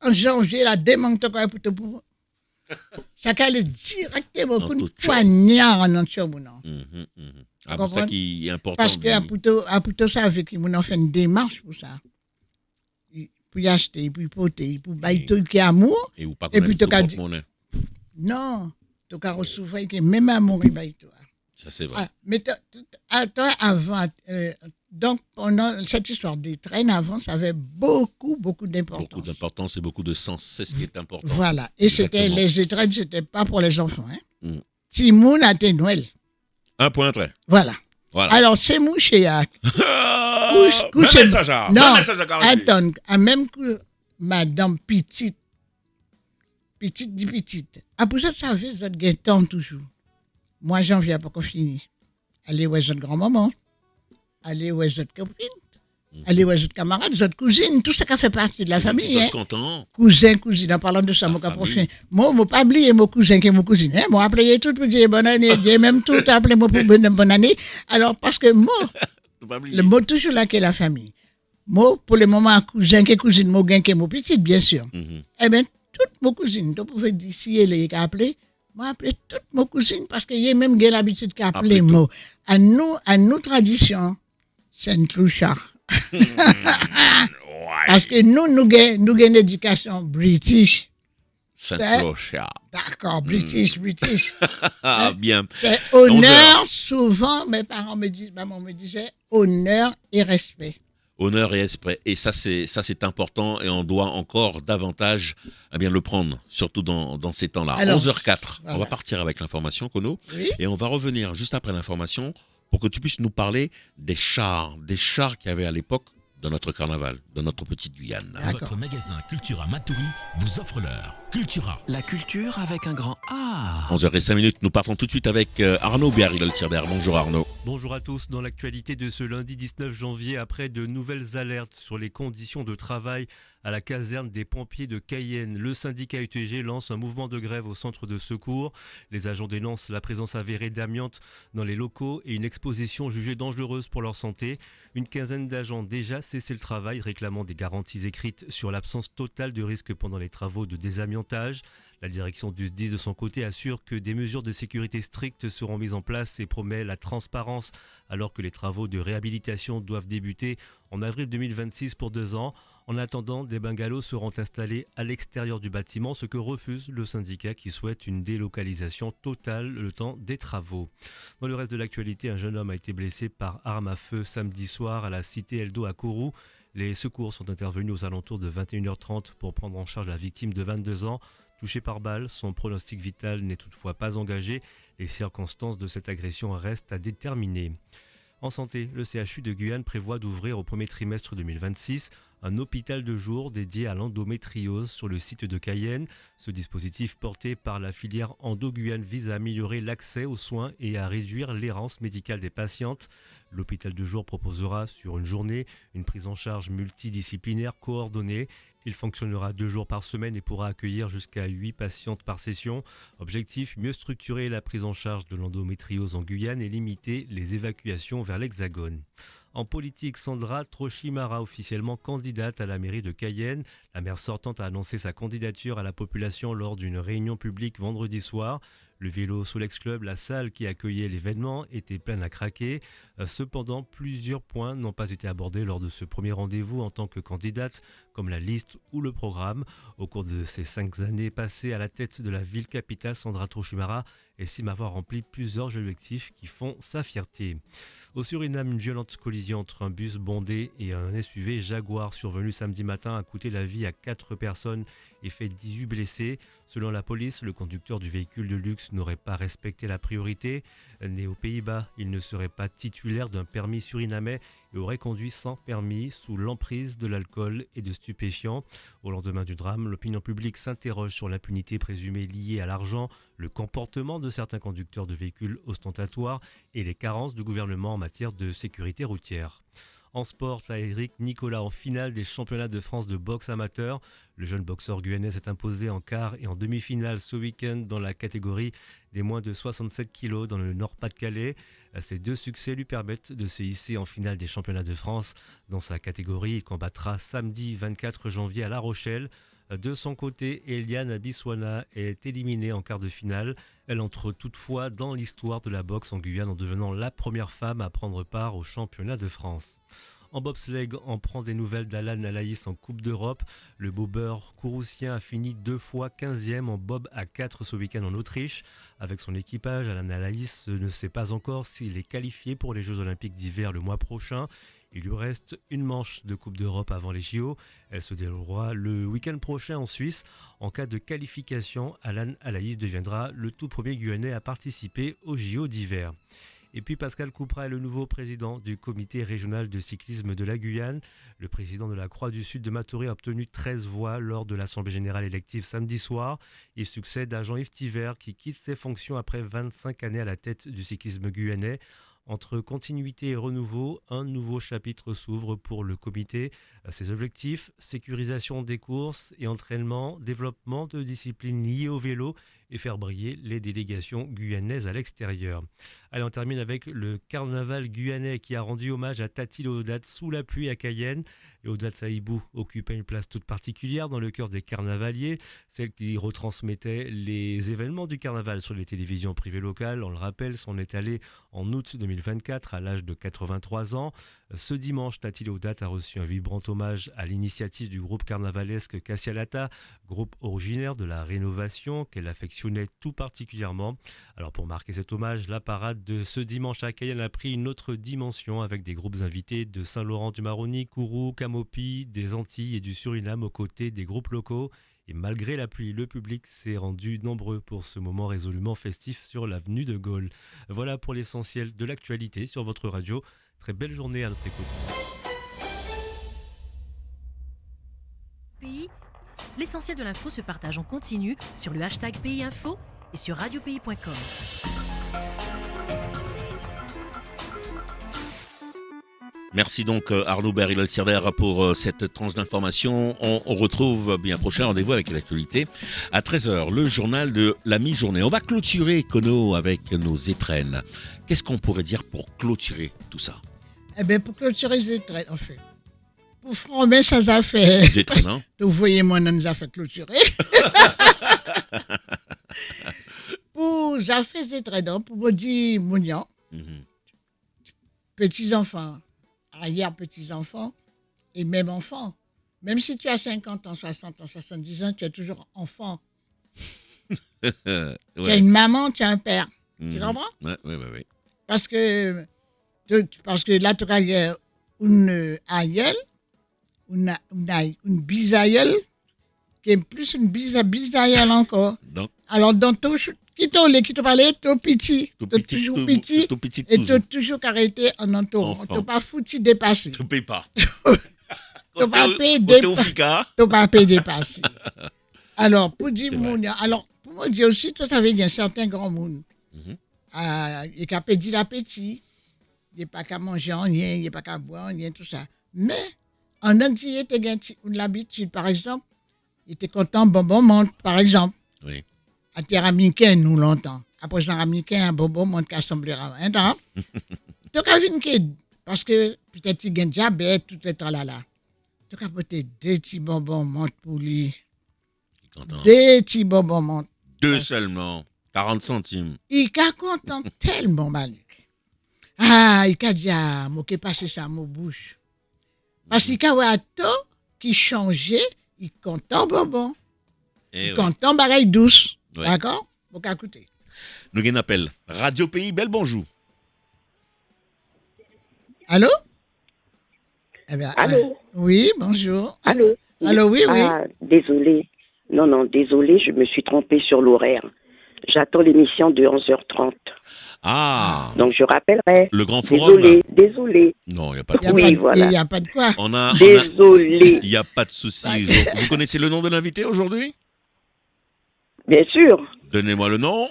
en janvier, là, des mangues, tu as pour toi. Ça calait directement Dans comme tout une ça. poignard en entier, mon nom. Mhm, mhm. Ah, Tu pour ça comprends? qui est important. Parce de que dire. à plutôt ça, avec lui, on fait une démarche pour ça. Pour y acheter, pour y porter, pour bailler tout qui est amour. Et ou pas Et puis, connaître t'as tout dit- porte-monnaie. Non, tu as recevoir que même amour, il baille toi. Ça, c'est vrai. Ah, mais toi, avant, donc pendant cette histoire des traînes avant, ça avait beaucoup Beaucoup d'importance. d'importance et beaucoup de sens. C'est ce qui est important. Voilà. Et c'était Exactement. les étrennes, c'était pas pour les enfants. Hein. Mm. Timoun a été Noël. Un point trait. Voilà. Voilà. Alors, c'est mouché, Ah, couche. Non, attends. attends, même que madame petite dit petite. Après ça, ça fait ça de temps toujours. Moi, j'en viens pas qu'on finisse. Allez, ouais, votre grand-maman. Allez, ouais, votre copine. Allez, ouais, votre camarade, votre cousine. Tout ça qui fait partie de la famille. Hein. Content. Cousin, cousine. En parlant de ça, mon prochain. Moi, je ne pas oublier mon cousin qui est mon cousine. Hein. Moi, appelé tout pour dire bonne année. J'ai même tout appelé moi pour bonne année. Alors, parce que moi, le mot toujours là qui est la famille. Moi, pour le moment, cousin qui est cousine, moi, gain qui est mon petite, bien sûr. Eh bien, toutes mes cousines, tu pouvez dire si elle est appelée. Moi, appelé toutes mes cousines parce qu'il y a même l'habitude d'appeler moi. À nous, tradition, c'est une clouchard. Parce que nous avons une éducation british. C'est clouchard. D'accord, british. Ah, bien. C'est honneur, souvent, mes parents me disent, maman me disait, honneur et respect. Honneur et respect. Et ça, c'est important et on doit encore davantage le prendre, surtout dans ces temps-là. Alors, 11h04, voilà. On va partir avec l'information, Kono. Oui. Et on va revenir juste après l'information pour que tu puisses nous parler des chars qu'il y avait à l'époque dans notre carnaval, dans notre petite Guyane. Votre magasin Cultura Matoury vous offre l'heure. Cultura. La culture avec un grand A. 11h05, nous partons tout de suite avec Arnaud Biarri-Laltier-Der. Bonjour Arnaud. Bonjour à tous. Dans l'actualité de ce lundi 19 janvier, après de nouvelles alertes sur les conditions de travail à la caserne des pompiers de Cayenne, le syndicat UTG lance un mouvement de grève au centre de secours. Les agents dénoncent la présence avérée d'amiante dans les locaux et une exposition jugée dangereuse pour leur santé. Une quinzaine d'agents déjà cessé le travail, réclamant des garanties écrites sur l'absence totale de risque pendant les travaux de désamiantage. La direction du SDIS de son côté assure que des mesures de sécurité strictes seront mises en place et promet la transparence alors que les travaux de réhabilitation doivent débuter en avril 2026 pour 2 ans. En attendant, des bungalows seront installés à l'extérieur du bâtiment, ce que refuse le syndicat qui souhaite une délocalisation totale le temps des travaux. Dans le reste de l'actualité, un jeune homme a été blessé par arme à feu samedi soir à la cité Eldo à Kourou. Les secours sont intervenus aux alentours de 21h30 pour prendre en charge la victime de 22 ans. Touché par balle, son pronostic vital n'est toutefois pas engagé. Les circonstances de cette agression restent à déterminer. En santé, le CHU de Guyane prévoit d'ouvrir au premier trimestre 2026 un hôpital de jour dédié à l'endométriose sur le site de Cayenne. Ce dispositif porté par la filière Endo-Guyane vise à améliorer l'accès aux soins et à réduire l'errance médicale des patientes. L'hôpital de jour proposera sur une journée une prise en charge multidisciplinaire coordonnée. Il fonctionnera 2 jours par semaine et pourra accueillir jusqu'à 8 patientes par session. Objectif, mieux structurer la prise en charge de l'endométriose en Guyane et limiter les évacuations vers l'Hexagone. En politique, Sandra Trochimara, officiellement candidate à la mairie de Cayenne. La maire sortante a annoncé sa candidature à la population lors d'une réunion publique vendredi soir. Le vélo Solex Club, la salle qui accueillait l'événement, était pleine à craquer. Cependant, plusieurs points n'ont pas été abordés lors de ce premier rendez-vous en tant que candidate, comme la liste ou le programme. Au cours de ces 5 années passées à la tête de la ville capitale, Sandra Trochimara estime avoir rempli plusieurs objectifs qui font sa fierté. Au Suriname, une violente collision entre un bus bondé et un SUV Jaguar survenu samedi matin a coûté la vie à 4 personnes et fait 18 blessés. Selon la police, le conducteur du véhicule de luxe n'aurait pas respecté la priorité. Né aux Pays-Bas, il ne serait pas titulaire d'un permis surinamais et aurait conduit sans permis sous l'emprise de l'alcool et de stupéfiants. Au lendemain du drame, l'opinion publique s'interroge sur l'impunité présumée liée à l'argent, le comportement de certains conducteurs de véhicules ostentatoires et les carences du gouvernement en matière de sécurité routière. En sport, Eric Nicolas en finale des championnats de France de boxe amateur. Le jeune boxeur guyanais s'est imposé en quart et en demi-finale ce week-end dans la catégorie des moins de 67 kg dans le Nord-Pas-de-Calais. Ces 2 succès lui permettent de se hisser en finale des championnats de France. Dans sa catégorie, il combattra samedi 24 janvier à La Rochelle. De son côté, Eliane Biswana est éliminée en quart de finale. Elle entre toutefois dans l'histoire de la boxe en Guyane en devenant la première femme à prendre part au championnat de France. En bobsleigh, on prend des nouvelles d'Alan Alaïs en Coupe d'Europe. Le bobeur kouroussien a fini 2 fois 15e en bob à 4 ce week-end en Autriche. Avec son équipage, Alan Alaïs ne sait pas encore s'il est qualifié pour les Jeux Olympiques d'hiver le mois prochain. Il lui reste une manche de Coupe d'Europe avant les JO. Elle se déroulera le week-end prochain en Suisse. En cas de qualification, Alan Alaïs deviendra le tout premier Guyanais à participer aux JO d'hiver. Et puis Pascal Coupera est le nouveau président du comité régional de cyclisme de la Guyane. Le président de la Croix-du-Sud de Matoury a obtenu 13 voix lors de l'Assemblée générale élective samedi soir. Il succède à Jean-Yves Tiver qui quitte ses fonctions après 25 années à la tête du cyclisme guyanais. Entre continuité et renouveau, un nouveau chapitre s'ouvre pour le comité. Ses objectifs, sécurisation des courses et entraînement, développement de disciplines liées au vélo et faire briller les délégations guyanaises à l'extérieur. Allez, on termine avec le carnaval guyanais qui a rendu hommage à Tati Leodat sous la pluie à Cayenne. Leodat Saïbou occupait une place toute particulière dans le cœur des carnavaliers, celle qui retransmettait les événements du carnaval sur les télévisions privées locales. On le rappelle, s'en est allée en août 2024 à l'âge de 83 ans. Ce dimanche, Tati Leodat a reçu un vibrant hommage à l'initiative du groupe carnavalesque Cassialata, groupe originaire de la Rénovation qu'elle affectionnait tout particulièrement. Alors pour marquer cet hommage, la parade de ce dimanche à Cayenne a pris une autre dimension avec des groupes invités de Saint-Laurent-du-Maroni, Kourou, Camopi, des Antilles et du Suriname aux côtés des groupes locaux. Et malgré la pluie, le public s'est rendu nombreux pour ce moment résolument festif sur l'avenue de Gaulle. Voilà pour l'essentiel de l'actualité sur votre radio. Très belle journée à notre écoute. Pays, l'essentiel de l'info se partage en continu sur le hashtag Pays Info et sur radiopays.com. Merci donc Arnaud Berry-Lolsirder pour cette tranche d'information. On retrouve bien prochain rendez-vous avec l'actualité à 13h, le journal de la mi-journée. On va clôturer Kono avec nos étrennes. Qu'est-ce qu'on pourrait dire pour clôturer tout ça? Eh bien, pour clôturer les étrennes, en fait, pour former ça a fait. Des étrennes, hein? Vous voyez, moi, on nous a fait clôturer. Pour ça fait des étrennes, pour vous dire, mounian, petits-enfants, arrière-petits-enfants et même enfants. Même si tu as 50 ans, 60 ans, 70 ans, tu es toujours enfant. Ouais. Tu as une maman, tu as un père. Tu comprends? Oui. Parce que là, tu as une aïeule, une bisaïeule, qui est plus une bisaïeule encore. Donc. Alors, dans tout, qui te parlait, tout petit, toujours petit, et tu toujours arrêté en entourant. Tu n'as pas foutu dépasser. Tu ne payes pas. Tu n'as pas payé dépasser. Alors, pour dire, pour moi dire aussi, tout ça veut dire certains grands monde. Il n'y a pas dit l'appétit, il n'y a pas qu'à manger en rien, il n'y a pas qu'à boire en rien, tout ça. Mais, en Antilles, tu as l'habitude, par exemple, il était content, bonbon monte, par exemple. Oui. À terre américaine, nous longtemps. Après un américain, un bonbon monte qu'à assembler un temps. Donc, à une parce que peut-être il y a un diabète, tout le temps là. Donc, à porter des petits bonbons monte pour lui. Des petits bonbons monte. 2 seulement. 40 centimes. Il est content tellement, Malik. Ah, il a dit, moi, qui passé ça à mon bouche. Parce qu'il y a un taux qui changeait, il est content bonbon. Il est content bagaille douce. Ouais. D'accord? Bon, écoutez. Nous avons un appel. Radio Pays, bel bonjour. Allô? Eh bien, allô? Oui, bonjour. Allô? Allô, oui. Désolé. Non, désolé, je me suis trompée sur l'horaire. J'attends l'émission de 11h30. Ah! Donc, je rappellerai. Le grand forum? Désolé. Non, il n'y a pas de quoi. Il n'y a pas de quoi. Désolé. Il n'y a pas de souci. Vous connaissez le nom de l'invité aujourd'hui? Bien sûr. Donnez-moi le nom.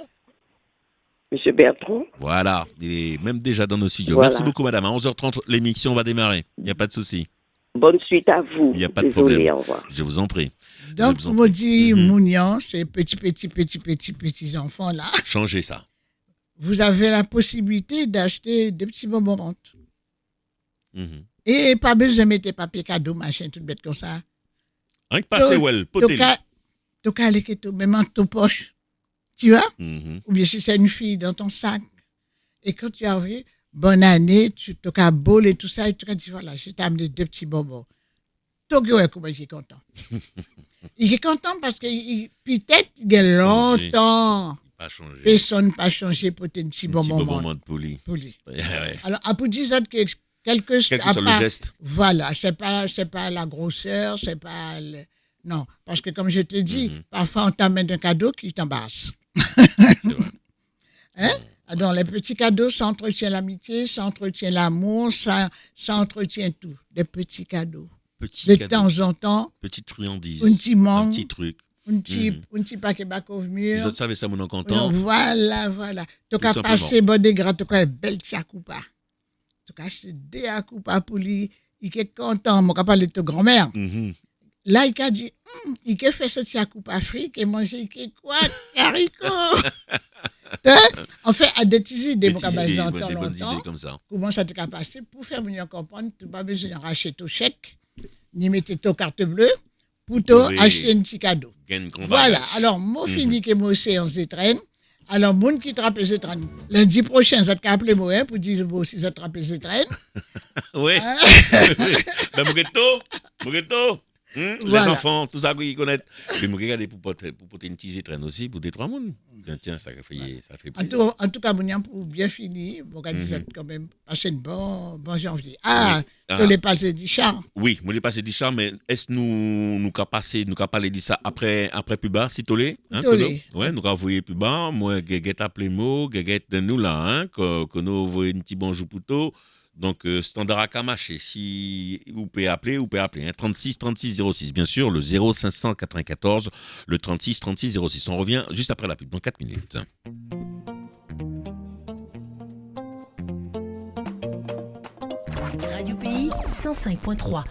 Monsieur Bertrand. Voilà, il est même déjà dans nos studios. Voilà. Merci beaucoup, madame. À 11h30, l'émission va démarrer. Il n'y a pas de souci. Bonne suite à vous. Il n'y a pas de problème. Au revoir. Je vous en prie. Donc, vous me dites, Mounian, ces petits enfants là. Changez ça. Vous avez la possibilité d'acheter des petits bonbons monte. Et pas besoin de mettre papier cadeau, machin, tout bête comme ça. Rien que passer, well, potel. Tu as les même en ton poche, tu vois? Ou bien si c'est une fille dans ton sac. Et quand tu as vu, bonne année, tu as bol et tout ça, et tu as dit, voilà, je t'ai amené 2 petits bonbons. Tokyo est comment il est content. Il est content parce que peut-être il y a longtemps, personne n'a pas changé pour tes petits bonbons de poli. Alors, après 10 ans, quel que soit le geste. Voilà, c'est pas la grosseur, c'est pas... Non, parce que comme je te dis, parfois on t'amène un cadeau qui t'embarrasse. C'est vrai. Hein? Alors, les petits cadeaux, ça entretient l'amitié, ça entretient l'amour, ça entretient tout. Des petits cadeaux. De temps en temps. Petite friandise. Un petit mangue. Un petit truc. Un petit paquet bac au mur. Vous savez ça, mon content. Voilà. Tu as passé bon des gras, tu as un bel tchakoupa. Tu as acheté des akoupa pour lui. Il est content. Je vais parler de ta grand-mère. Là, il a dit, il a fait ce tchakoupa fric et manger quoi, haricot. En fait, à des petites idées, je vais entendre longtemps. Comment ça t'a passé pour faire venir comprendre, tu n'as pas besoin de racheter ton chèque, ni mettre ton carte bleue. Pour acheter un petit cadeau. Voilà. Alors, moi, fini que moi, séance de traîne. Alors, moun qui trappe les traînes. Lundi prochain, ça te appelé moi pour dire moi aussi, ça te trappe les traînes. Oui. Ben, Mougueto. Les enfants, tout ça qu'ils connaissent. Je me regarde pour porter une petite traîne aussi pour des 3 personnes. Tiens, ça fait plaisir. En tout cas, pour bien finir, on va dire quand même passer une bon janvier. Tu l'as passé du char. Oui, je l'ai passé du char, mais est-ce que nous avons parlé de ça après plus bas, si tu l'es? Oui, nous avons envoyé plus bas. Moi, j'ai appelé Mo, j'ai de nous là, que nous avons envoyé un petit bonjour pour toi. Donc, standard à Kamaché, si vous pouvez appeler, 36 36 06, bien sûr, le 0594, le 36 36 06. On revient juste après la pub, dans 4 minutes. Radio Pays 105.3,